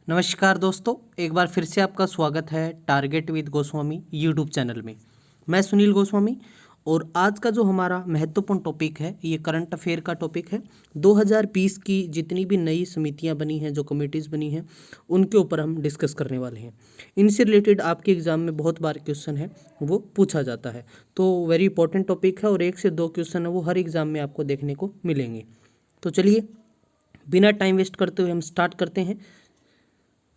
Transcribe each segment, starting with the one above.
नमस्कार दोस्तों, एक बार फिर से आपका स्वागत है target with Goswami YouTube channel में। मैं सुनील गोस्वामी और आज का जो हमारा महत्वपूर्ण टॉपिक है ये करंट अफेयर का टॉपिक है। 2020 की जितनी भी नई समितियां बनी हैं, जो कमेटीज़ बनी हैं, उनके ऊपर हम डिस्कस करने वाले हैं। इनसे रिलेटेड आपके एग्ज़ाम में बहुत बार क्वेश्चन है वो पूछा जाता है, तो वेरी इंपॉर्टेंट टॉपिक है और 1 से 2 क्वेश्चन है वो हर एग्ज़ाम में आपको देखने को मिलेंगे। तो चलिए बिना टाइम वेस्ट करते हुए हम स्टार्ट करते हैं।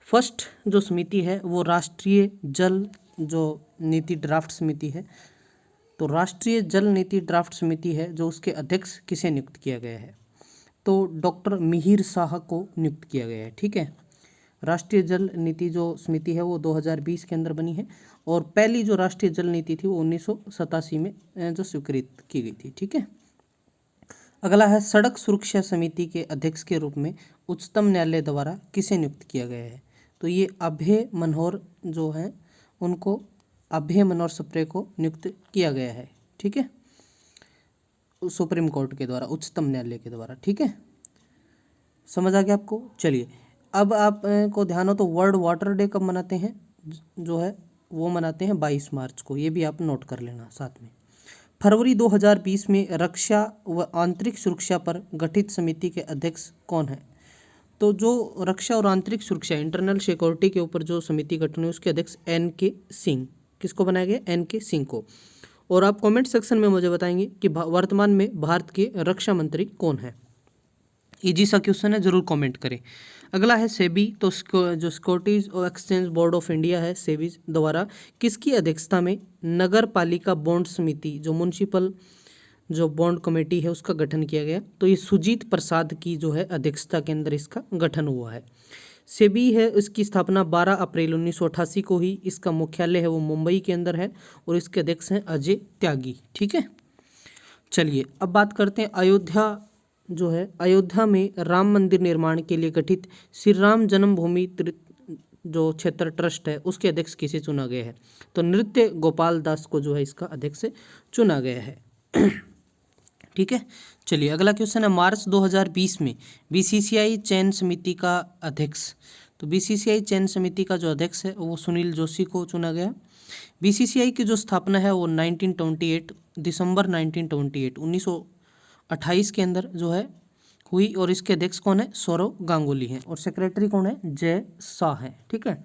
फर्स्ट जो समिति है वो राष्ट्रीय जल जो नीति ड्राफ्ट समिति है। तो राष्ट्रीय जल नीति ड्राफ्ट समिति है, जो उसके अध्यक्ष किसे नियुक्त किया गया है? तो डॉक्टर मिहिर शाह को नियुक्त किया गया है। ठीक है, राष्ट्रीय जल नीति जो समिति है वो 2020 के अंदर बनी है और पहली जो राष्ट्रीय जल नीति थी वो 1987 में जो स्वीकृत की गई थी। ठीक है, अगला है सड़क सुरक्षा समिति के अध्यक्ष के रूप में उच्चतम न्यायालय द्वारा किसे नियुक्त किया गया है? तो ये अभय मनोहर जो है उनको अभय मनोहर सप्रे को नियुक्त किया गया है। ठीक है, सुप्रीम कोर्ट के द्वारा, उच्चतम न्यायालय के द्वारा। ठीक है, समझ आ गया आपको? चलिए अब आप को ध्यान हो तो वर्ल्ड वाटर डे कब मनाते हैं? जो है वो मनाते हैं 22 मार्च को। ये भी आप नोट कर लेना साथ में। फरवरी 2020 में रक्षा व आंतरिक सुरक्षा पर गठित समिति के अध्यक्ष कौन है? तो जो रक्षा और आंतरिक सुरक्षा, इंटरनल सिक्योरिटी के ऊपर जो समिति गठन है उसके अध्यक्ष NK सिंह। किसको बनाया गया? NK सिंह को। और आप कमेंट सेक्शन में मुझे बताएंगे कि वर्तमान में भारत के रक्षा मंत्री कौन है। इजी सा क्वेश्चन है, जरूर कमेंट करें। अगला है सेबी। तो जो सिक्योरिटीज और एक्सचेंज बोर्ड ऑफ इंडिया है, सेबी द्वारा किसकी अध्यक्षता में नगर पालिका बॉन्ड समिति, जो म्यूनसिपल जो बॉन्ड कमेटी है, उसका गठन किया गया? तो ये सुजीत प्रसाद की जो है अध्यक्षता के अंदर इसका गठन हुआ है। सेबी है, इसकी स्थापना 12 अप्रैल 1988 को ही। इसका मुख्यालय है वो मुंबई के अंदर है और इसके अध्यक्ष हैं अजय त्यागी। ठीक है, चलिए अब बात करते हैं अयोध्या जो है। अयोध्या में राम मंदिर निर्माण के लिए गठित श्री राम जन्मभूमि जो क्षेत्र ट्रस्ट है उसके अध्यक्ष किसे चुना गया है? तो नृत्य गोपाल दास को जो है इसका अध्यक्ष चुना गया है। ठीक है, चलिए अगला क्वेश्चन है मार्च 2020 में BCCI चयन समिति का अध्यक्ष। तो BCCI चयन समिति का जो अध्यक्ष है वो सुनील जोशी को चुना गया। BCCI की जो स्थापना है वो 1928 दिसंबर 1928 के अंदर जो है हुई और इसके अध्यक्ष कौन है? सौरव गांगुली हैं और सेक्रेटरी कौन है? जय शाह है। ठीक है,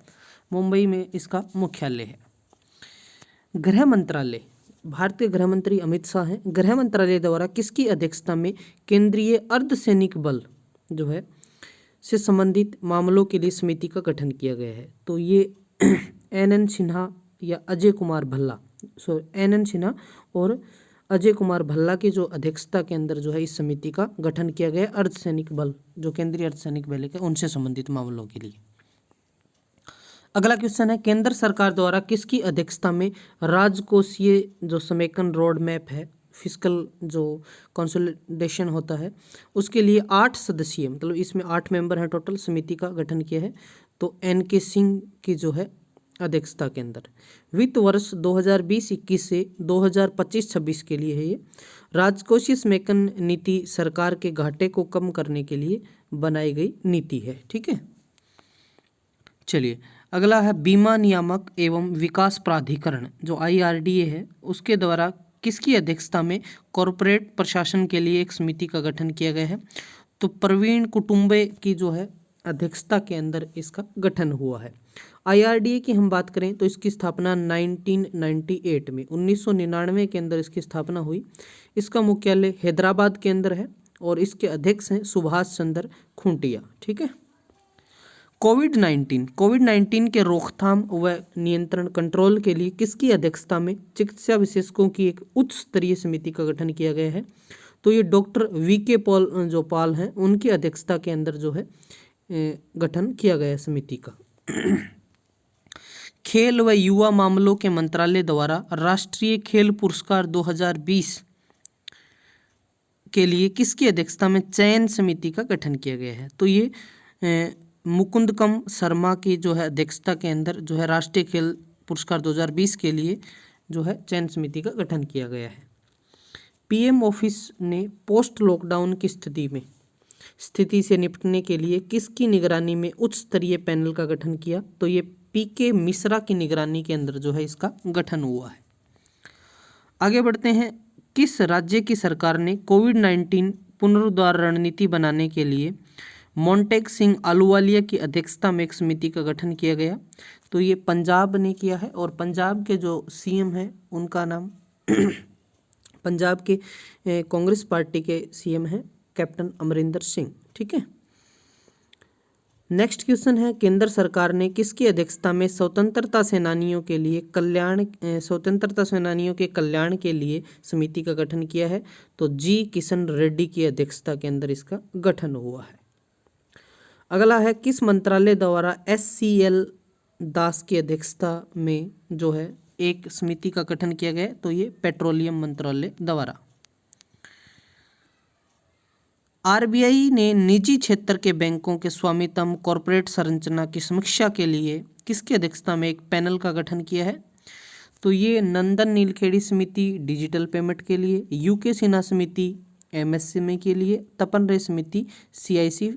मुंबई में इसका मुख्यालय है। गृह मंत्रालय, भारतीय गृह मंत्री अमित शाह हैं। गृह मंत्रालय द्वारा किसकी अध्यक्षता में केंद्रीय अर्धसैनिक बल जो है से संबंधित मामलों के लिए समिति का गठन किया गया है? तो ये NN सिन्हा या अजय कुमार भल्ला, NN सिन्हा और अजय कुमार भल्ला की जो अध्यक्षता के अंदर जो है इस समिति का गठन किया गया है। अर्धसैनिक बल जो केंद्रीय अर्धसैनिक बल है उनसे संबंधित मामलों के लिए। अगला क्वेश्चन है केंद्र सरकार द्वारा किसकी अध्यक्षता में राजकोषीय जो समेकन रोड मैप है, फिस्कल जो कंसोलिडेशन होता है, उसके लिए 8 सदस्यीय, मतलब इसमें 8 मेंबर हैं टोटल, समिति का गठन किया है? तो NK सिंह की जो है अध्यक्षता के अंदर। वित्त वर्ष 2020-21 से 2025-26 के लिए है ये। राजकोषीय समेकन नीति सरकार के घाटे को कम करने के लिए बनाई गई नीति है। ठीक है, चलिए अगला है बीमा नियामक एवं विकास प्राधिकरण जो IRDA है, उसके द्वारा किसकी अध्यक्षता में कॉरपोरेट प्रशासन के लिए एक समिति का गठन किया गया है? तो प्रवीण कुटुंबे की जो है अध्यक्षता के अंदर इसका गठन हुआ है। IRDA की हम बात करें तो इसकी स्थापना 1998 में 1999 के अंदर इसकी स्थापना हुई। इसका मुख्यालय हैदराबाद के अंदर है और इसके अध्यक्ष हैं सुभाष चंद्र खुंटिया। ठीक है, कोविड-19 के रोकथाम व नियंत्रण कंट्रोल के लिए किसकी अध्यक्षता में चिकित्सा विशेषज्ञों की एक उच्च स्तरीय समिति का गठन किया गया है? तो ये डॉक्टर VK पॉल हैं, उनकी अध्यक्षता के अंदर जो है गठन किया गया समिति का। खेल व युवा मामलों के मंत्रालय द्वारा राष्ट्रीय खेल पुरस्कार 2020 के लिए किसकी अध्यक्षता में चयन समिति का गठन किया गया है? तो ये मुकुंदकम शर्मा की जो है अध्यक्षता के अंदर जो है राष्ट्रीय खेल पुरस्कार 2020 के लिए जो है चयन समिति का गठन किया गया है। PM ऑफिस ने पोस्ट लॉकडाउन की स्थिति में स्थिति से निपटने के लिए किसकी निगरानी में उच्च स्तरीय पैनल का गठन किया? तो ये पीके मिश्रा की निगरानी के अंदर जो है इसका गठन हुआ है। आगे बढ़ते हैं। किस राज्य की सरकार ने कोविड-19 पुनरुद्धार रणनीति बनाने के लिए मोंटेक सिंह आलूवालिया की अध्यक्षता में एक समिति का गठन किया गया? तो ये पंजाब ने किया है और पंजाब के जो सीएम हैं उनका नाम पंजाब के कांग्रेस पार्टी के सीएम हैं कैप्टन अमरिंदर सिंह। ठीक है। नेक्स्ट क्वेश्चन है, केंद्र सरकार ने किसकी अध्यक्षता में स्वतंत्रता सेनानियों के कल्याण के लिए समिति का गठन किया है? तो जी किशन रेड्डी की अध्यक्षता के अंदर इसका गठन हुआ है। अगला है, किस मंत्रालय द्वारा SCL दास की अध्यक्षता में जो है एक समिति का गठन किया गया? तो ये पेट्रोलियम मंत्रालय द्वारा। RBI ने निजी क्षेत्र के बैंकों के स्वामित्व कॉरपोरेट संरचना की समीक्षा के लिए किसकी अध्यक्षता में एक पैनल का गठन किया है? तो ये नंदन नीलखेड़ी समिति डिजिटल पेमेंट के लिए, UK सिन्हा समिति MSME के लिए, तपन रे समिति CIC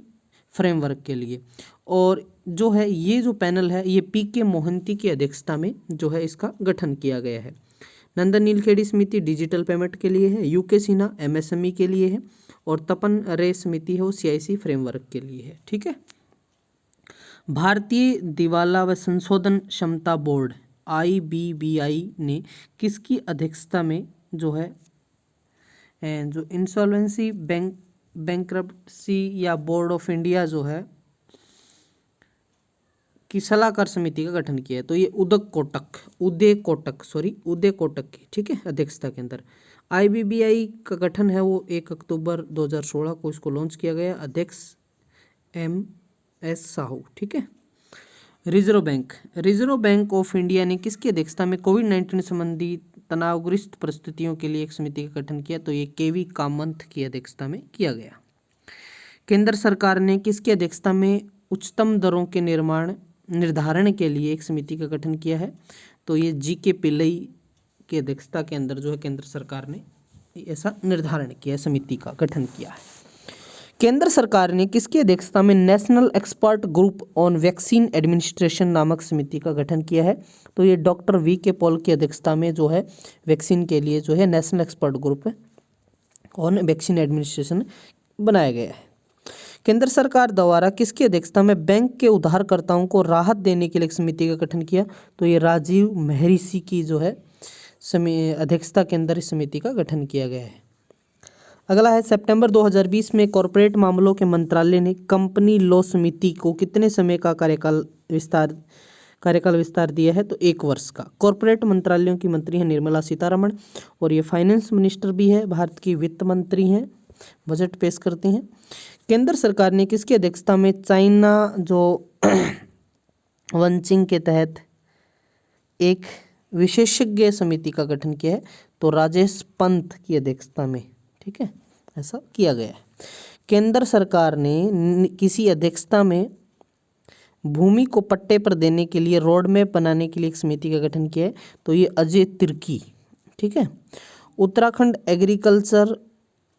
फ्रेमवर्क के लिए। और जो है ये जो पैनल है ये PK मोहंती की अध्यक्षता में जो है इसका गठन किया गया है। नंदन नीलखेड़ी समिति डिजिटल पेमेंट के लिए है, UK सिन्हा MSME के लिए है और तपन रे समिति है वो CIC फ्रेमवर्क के लिए है। ठीक है। भारतीय दिवाला व संशोधन क्षमता बोर्ड IBBI ने किसकी अध्यक्षता में जो है जो इंसॉल्वेंसी बैंक्रप्सी या बोर्ड ऑफ इंडिया जो है की सलाहकार समिति का गठन किया है? तो ये उदय कोटक की, ठीक है, अध्यक्षता के अंदर। IBBI का गठन है वो 1 अक्टूबर 2016 को इसको लॉन्च किया गया। अध्यक्ष MS साहू। ठीक है। रिजर्व बैंक ऑफ इंडिया ने किसकी अध्यक्षता में कोविड-19 संबंधी तनावग्रस्त परिस्थितियों के लिए एक समिति का गठन किया? तो ये KV कामंत की अध्यक्षता में किया गया। केंद्र सरकार ने किसकी अध्यक्षता में उच्चतम दरों के निर्धारण के लिए एक समिति का गठन किया है? तो ये GK पिल्लई की अध्यक्षता के अंदर जो है केंद्र सरकार ने ऐसा निर्धारण किया, समिति का गठन किया है। केंद्र सरकार ने किसकी अध्यक्षता में national expert group on vaccine administration नामक समिति का गठन किया है? तो ये डॉक्टर VK पॉल की अध्यक्षता में जो है वैक्सीन के लिए जो है national expert group on vaccine administration बनाया गया है। केंद्र सरकार द्वारा किसकी अध्यक्षता में बैंक के उधारकर्ताओं को राहत देने के लिए एक समिति का गठन किया? तो ये राजीव महर्षि की जो है अध्यक्षता के अंदर इस समिति का गठन किया गया है। अगला है, सितंबर 2020 में कॉरपोरेट मामलों के मंत्रालय ने कंपनी लॉ समिति को कितने समय का कार्यकाल विस्तार दिया है? तो 1 वर्ष का। कॉरपोरेट मंत्रालयों की मंत्री हैं निर्मला सीतारमण और ये फाइनेंस मिनिस्टर भी है, भारत की वित्त मंत्री हैं, बजट पेश करती हैं। केंद्र सरकार ने किसकी अध्यक्षता में चाइना जो वंचिंग के तहत एक विशेषज्ञ समिति का गठन किया है? तो राजेश पंत की अध्यक्षता में, ठीक है, ऐसा किया गया है। केंद्र सरकार ने किसी अध्यक्षता में भूमि को पट्टे पर देने के लिए रोड मैप बनाने के लिए एक समिति का गठन किया है? तो ये अजय तिर्की। ठीक है। Uttarakhand agriculture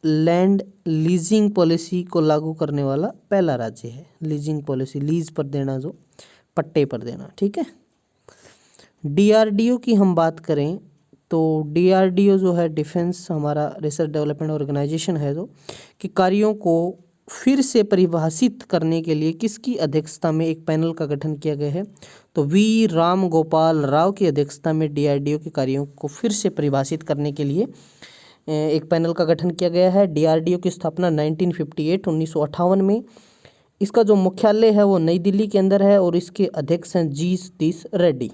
land leasing policy को लागू करने वाला पहला राज्य है। लीजिंग पॉलिसी, लीज पर देना, जो पट्टे पर देना। ठीक है। DRDO की हम बात करें तो DRDO जो है डिफेंस हमारा रिसर्च डेवलपमेंट ऑर्गेनाइजेशन है, जो कि कार्यों को फिर से परिभाषित करने के लिए किसकी अध्यक्षता में एक पैनल का गठन किया गया है? तो V राम गोपाल राव की अध्यक्षता में DRDO के कार्यों को फिर से परिभाषित करने के लिए एक पैनल का गठन किया गया है। DRDO की स्थापना 1958 में। इसका जो मुख्यालय है वो नई दिल्ली के अंदर है और इसके अध्यक्ष हैं G सतीश रेड्डी।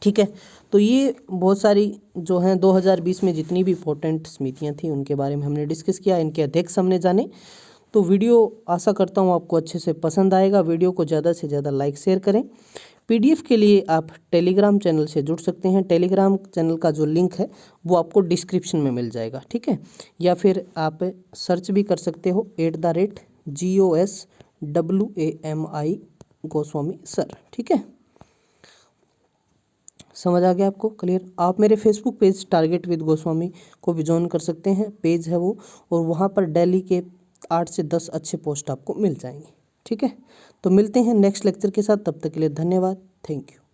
ठीक है। तो ये बहुत सारी जो हैं 2020 में जितनी भी इंपॉर्टेंट समितियां थी उनके बारे में हमने डिस्कस किया, इनके अध्यक्ष हमने जाने। तो वीडियो आशा करता हूँ आपको अच्छे से पसंद आएगा। वीडियो को ज़्यादा से ज़्यादा लाइक शेयर करें। PDF के लिए आप टेलीग्राम चैनल से जुड़ सकते हैं। टेलीग्राम चैनल का जो लिंक है वो आपको डिस्क्रिप्शन में मिल जाएगा। ठीक है। या फिर आप सर्च भी कर सकते हो @GOSWAMI गोस्वामी सर। ठीक है। समझ आ गया आपको? क्लियर? आप मेरे Facebook page target with Goswami को भी ज्वाइन कर सकते हैं, पेज है वो, और वहाँ पर डेली के 8 से 10 अच्छे पोस्ट आपको मिल जाएंगे। ठीक है, तो मिलते हैं नेक्स्ट लेक्चर के साथ, तब तक के लिए धन्यवाद, थैंक यू।